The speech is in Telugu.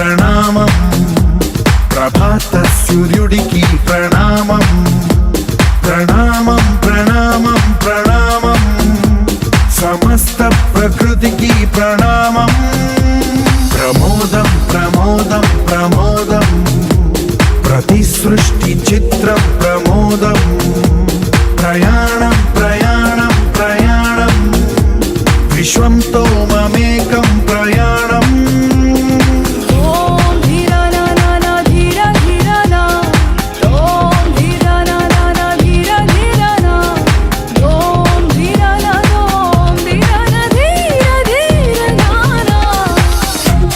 ప్రణామం ప్రభాత సూర్యుడికి ప్రణామం ప్రణామం ప్రణామం ప్రణామం సమస్త ప్రకృతికి ప్రణామం ప్రమోదం ప్రమోదం ప్రమోదం ప్రతి సృష్టి చిత్ర ప్రమోదం